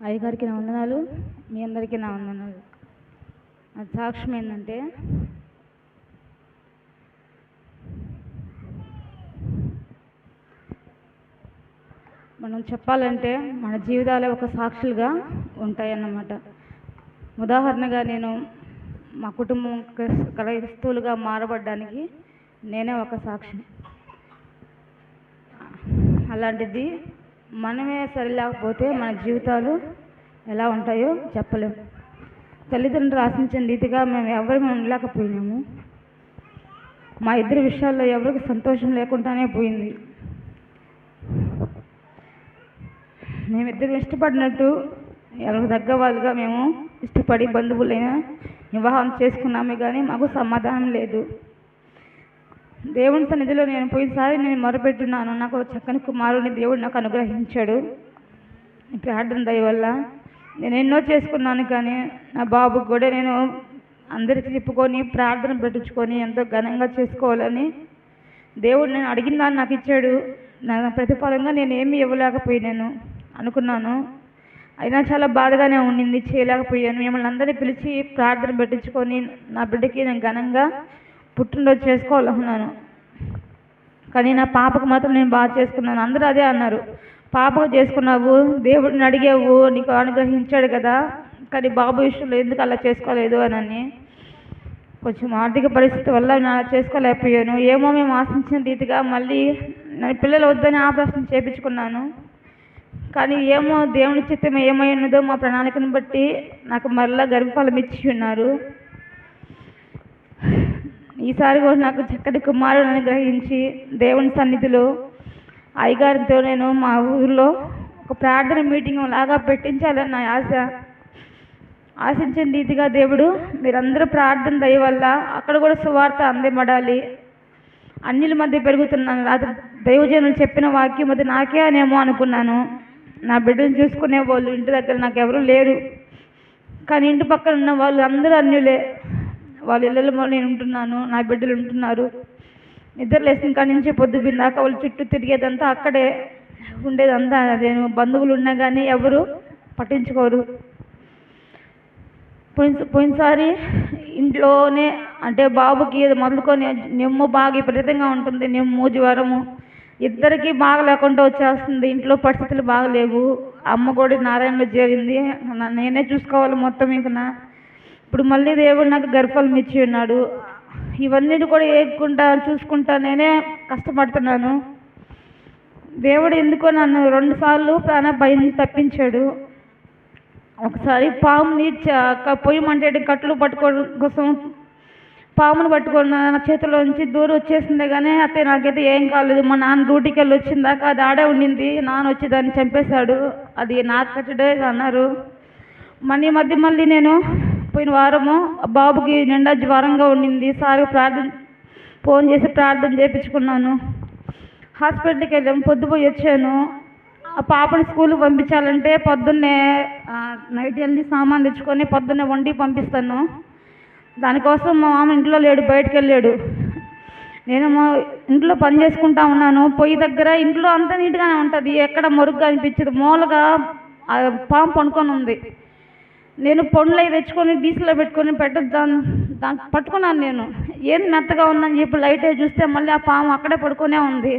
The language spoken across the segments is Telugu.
అయ్యగారికి నా వందనాలు, మీ అందరికీ నా వందనాలు. నా సాక్ష్యం ఏంటంటే, మనం చెప్పాలంటే మన జీవితాలే ఒక సాక్షులుగా ఉంటాయన్నమాట. ఉదాహరణగా నేను మా కుటుంబం క్రైస్తవులుగా మారబడ్డానికి నేనే ఒక సాక్షి. అలాంటిది మనమే సరిలేకపోతే మన జీవితాలు ఎలా ఉంటాయో చెప్పలేము. తల్లిదండ్రులు ఆశించిన రీతిగా మేము ఎవరు ఉండలేకపోయినాము. మా ఇద్దరి విషయాల్లో ఎవరికి సంతోషం లేకుండానే పోయింది. మేమిద్దరు ఇష్టపడినట్టు ఎవరికి దగ్గర వాళ్ళుగా మేము ఇష్టపడి బంధువులైనా వివాహం చేసుకున్నామే కానీ మాకు సమాధానం లేదు. దేవుని సన్నిధిలో నేను పోయినసారి నేను మొరపెట్టున్నాను. నాకు చక్కని కుమారుని దేవుడు నాకు అనుగ్రహించాడు. ప్రార్థన దయ వల్ల నేను ఎన్నో చేసుకున్నాను, కానీ నా బాబుకు కూడా నేను అందరికీ చెప్పుకొని ప్రార్థన పెట్టించుకొని ఎంతో ఘనంగా చేసుకోవాలని దేవుడు నేను అడిగిన దాన్ని నాకు ఇచ్చాడు. నా ప్రతిఫలంగా నేను ఏమీ ఇవ్వలేకపోయినాను అనుకున్నాను. అయినా చాలా బాధగానే ఉండింది, చేయలేకపోయాను. మిమ్మల్ని అందరినీ పిలిచి ప్రార్థన పెట్టించుకొని నా బిడ్డకి నేను ఘనంగా పుట్టినరోజు చేసుకోవాలనుకున్నాను. కానీ నా పాపకు మాత్రం నేను బాగా చేసుకున్నాను. అందరూ అదే అన్నారు, పాపకు చేసుకున్నావు, దేవుడిని అడిగావు, నీకు అనుగ్రహించాడు కదా, కానీ బాబు విషయంలో ఎందుకు అలా చేసుకోలేదు అని. కొంచెం ఆర్థిక పరిస్థితి వల్ల నేను అలా చేసుకోలేకపోయాను. ఏమో మేము ఆశించిన రీతిగా మళ్ళీ నా పిల్లలు వద్దని ఆపరేషన్ చేయించుకున్నాను. కానీ ఏమో దేవుని చిత్తం ఏమై ఉన్నదో మా ప్రణాళికను బట్టి నాకు మరలా గర్భఫలం ఇచ్చి ఉన్నారు. ఈసారి కూడా నాకు చక్కటి కుమారుని అనుగ్రహించి దేవుని సన్నిధిలో అయ్యగారితో నేను మా ఊరిలో ఒక ప్రార్థన మీటింగ్ లాగా పెట్టించాలని నా ఆశ. ఆశించిన రీతిగా దేవుడు మీరందరూ ప్రార్థన దయ వల్ల అక్కడ కూడా సువార్త అందబడాలి. అన్యుల మధ్య పెరుగుతున్నాను. రాత్రి దైవజనులు చెప్పిన వాక్యం అది నాకే అనేమో అనుకున్నాను. నా బిడ్డను చూసుకునే వాళ్ళు ఇంటి దగ్గర నాకు ఎవరు లేరు, కానీ ఇంటి పక్కన ఉన్న వాళ్ళు అందరూ అన్యులే. వాళ్ళ ఇళ్ళలో నేను ఉంటున్నాను, నా బిడ్డలు ఉంటున్నారు. నిద్ర లేసిన కాడి నుంచి పొద్దు బిందాక వాళ్ళు చుట్టూ తిరిగేదంతా అక్కడే ఉండేదంతా నేను బంధువులు ఉన్నా కానీ ఎవరు పట్టించుకోరు. పోయినసారి ఇంట్లోనే అంటే బాబుకి మొదలుకొని నెమ్ము బాగా విపరీతంగా ఉంటుంది, నెమ్ము జ్వరము ఇద్దరికి బాగా లేకుండా వచ్చేస్తుంది. ఇంట్లో పరిస్థితులు బాగలేవు. అమ్మ కూడా నారాయణలో చేరింది, నేనే చూసుకోవాలి మొత్తం. ఇంకా ఇప్పుడు మళ్ళీ దేవుడు నాకు గర్భఫలం ఇచ్చి ఉన్నాడు. ఇవన్నీ కూడా ఏకుంటా చూసుకుంటా నేనే కష్టపడుతున్నాను. దేవుడు ఎందుకో నన్ను 2 సార్లు ప్రాణ భయం తప్పించాడు. ఒకసారి పాముని పొయ్యి మంటే కట్లు పట్టుకోవడం కోసం పామును పట్టుకొని నా చేతిలోంచి దూరం వచ్చేసిందే, కానీ అయితే నాకైతే ఏం కాలేదు. మా నాన్న డ్యూటీకి వెళ్ళి వచ్చిందాక అది ఆడే ఉండింది. నాన్న వచ్చి దాన్ని చంపేశాడు. అది నాకు కట్టడే అన్నారు. మళ్ళీ నేను పోయిన వారము బాబుకి నిండా జ్వరంగా ఉండింది. సార్ ఫోన్ చేసి ప్రార్థన చేయించుకున్నాను. హాస్పిటల్కి వెళ్ళాము, పొద్దుపోయి వచ్చాను. ఆ పాపని స్కూల్కి పంపించాలంటే పొద్దున్నే నైట్ వెళ్ళి సామాన్ తెచ్చుకొని పొద్దున్నే వండి పంపిస్తాను. దానికోసం మా మామ ఇంట్లో లేడు, బయటకు వెళ్ళాడు. నేను మా ఇంట్లో పని చేసుకుంటా ఉన్నాను. పొయ్యి దగ్గర ఇంట్లో అంతా నీట్గానే ఉంటుంది, ఎక్కడ మొరుగ్గా అనిపించదు. మూలగా పాము పనుకొని ఉంది. నేను పండ్లు అవి తెచ్చుకొని డీసీలో పెట్టుకొని దాన్ని పట్టుకున్నాను. నేను ఏం మెత్తగా ఉందని చెప్పి లైట్ అయి చూస్తే మళ్ళీ ఆ పాము అక్కడే పడుకునే ఉంది.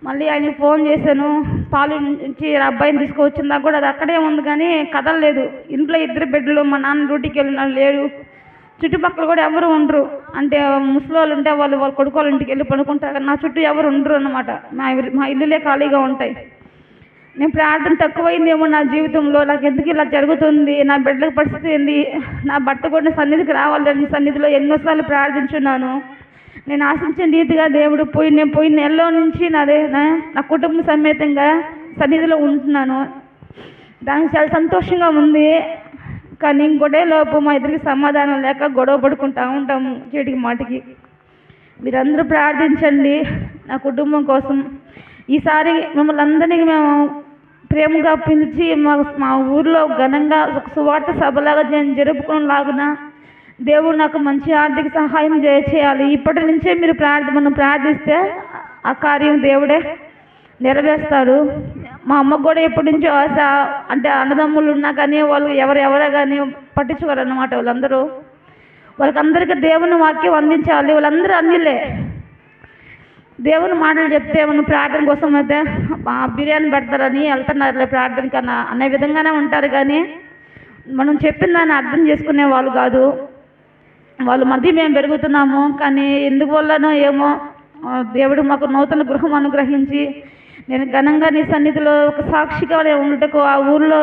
మళ్ళీ ఆయనకి ఫోన్ చేశాను, పాలు నుంచి అబ్బాయిని తీసుకువచ్చిందా కూడా అది అక్కడే ఉంది, కానీ కదలలేదు. ఇంట్లో 2 బిడ్డలు, మా నాన్న డ్యూటీకి వెళ్ళిన లేడు. చుట్టుపక్కల కూడా ఎవరు ఉండరు. అంటే ముసలోళ్ళు ఉంటే వాళ్ళు కొడుకోళ్ళ ఇంటికి వెళ్ళి పడుకుంటారు, నా చుట్టూ ఎవరు ఉండరు అన్నమాట. మా ఇల్లులే ఖాళీగా ఉంటాయి. నేను ప్రార్థన తక్కువైందేమో నా జీవితంలో, నాకు ఎందుకు ఇలా జరుగుతుంది, నా బిడ్డల పరిస్థితి ఏంది, నా భర్త కూడా సన్నిధికి రావాలని సన్నిధిలో ఎన్నోసార్లు ప్రార్థించున్నాను. నేను ఆశించిన రీతిగా దేవుడు నేను పోయిన నెలలో నుంచి నా కుటుంబ సమేతంగా సన్నిధిలో ఉంటున్నాను. దానికి చాలా సంతోషంగా ఉంది. కానీ ఇంకొడే లోపు మా ఇద్దరికి సమాధానం లేక గొడవ పడుకుంటూ ఉంటాము చీటికి మాటికి. మీరందరూ ప్రార్థించండి నా కుటుంబం కోసం. ఈసారి మిమ్మల్ని అందరినీ మేము ప్రేమగా పిలిచి మా ఊర్లో ఘనంగా ఒక సువార్త సభలాగా నేను జరుపుకునేలాగున దేవుడు నాకు మంచి ఆర్థిక సహాయం చేయాలి. ఇప్పటి నుంచే మీరు మనం ప్రార్థిస్తే ఆ కార్యం దేవుడే నెరవేరుస్తాడు. మా అమ్మకు కూడా ఎప్పటి నుంచో ఆశ. అంటే అన్నదమ్ములు ఉన్నా కానీ వాళ్ళు ఎవరెవరో కానీ పట్టించుకోరు అన్నమాట. వాళ్ళకందరికీ దేవుని వాక్యం అందించాలి. వాళ్ళందరూ అన్యులే. దేవుని మాటలు చెప్తే మనం ప్రార్థన కోసం అయితే బిర్యానీ పెడతారని వెళ్తున్నారులే ప్రార్థన కన్నా అనే విధంగానే ఉంటారు. కానీ మనం చెప్పిన దాన్ని అర్థం చేసుకునే వాళ్ళు కాదు. వాళ్ళ మధ్య మేము పెరుగుతున్నాము. కానీ ఎందువల్లనో ఏమో దేవుడు మాకు నూతన గృహం అనుగ్రహించి నేను ఘనంగా నీ సన్నిధిలో ఒక సాక్షిగా ఉండటకు, ఆ ఊళ్ళో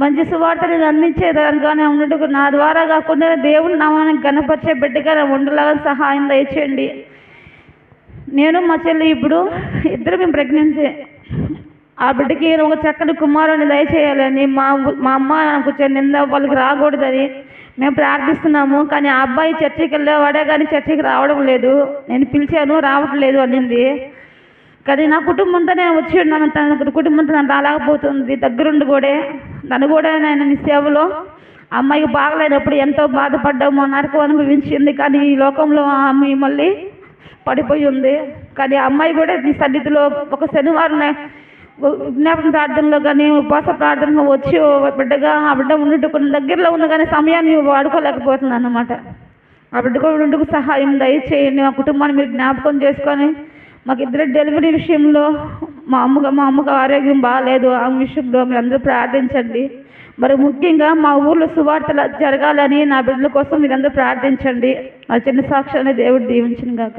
మంచి సువార్తని అందించేదానిగానే ఉండటకు, నా ద్వారా కాకుండా దేవుని నామానికి ఘనపరిచే బిడ్డగా ఉండలాగా సహాయం దయచేయండి. నేను మా చెల్లి ఇప్పుడు ఇద్దరు మేము ప్రెగ్నెన్సీ. ఆ బిడ్డకి ఒక చక్కని కుమారుని దయచేయాలని మా అమ్మ నాకు నింద వాళ్ళకి రాకూడదని మేము ప్రార్థిస్తున్నాము. కానీ ఆ అబ్బాయి చర్చికి వెళ్ళేవాడే కానీ చర్చికి రావడం లేదు. నేను పిలిచాను రావట్లేదు అనింది. కానీ నా కుటుంబంతో నేను వచ్చి ఉన్నాను. తన కుటుంబంతో నన్ను రాలేకపోతుంది. దగ్గరుండి కూడా తను కూడా నేను నీ సేవలో అమ్మాయికి బాగలేనప్పుడు ఎంతో బాధపడ్డాము, నరకం అనుభవించింది. కానీ ఈ లోకంలో ఆ అమ్మాయి మళ్ళీ పడిపోయి ఉంది. కానీ ఆ అమ్మాయి కూడా నీ సన్నిధిలో ఒక శనివారం విజ్ఞాపన ప్రార్థనలో కానీ ఉపవాస ప్రార్థనలో వచ్చి బిడ్డగా ఆ బిడ్డ ఉండి కొన్ని దగ్గరలో ఉంది కానీ సమయాన్ని వాడుకోలేకపోతుంది అన్నమాట. ఆ బిడ్డ కూడా ఉండుకు సహాయం దయచేయండి. మా కుటుంబాన్ని మీరు జ్ఞాపకం చేసుకొని మాకు ఇద్దరు డెలివరీ విషయంలో మా అమ్మకు ఆరోగ్యం బాగాలేదు. ఆ విషయంలో మీరు అందరూ ప్రార్థించండి. మరి ముఖ్యంగా మా ఊళ్ళో సువార్తలు జరగాలని నా బిడ్డల కోసం మీరందరూ ప్రార్థించండి. ఆ చిన్న సాక్ష్యాన్ని దేవుడు దీవించును గాక.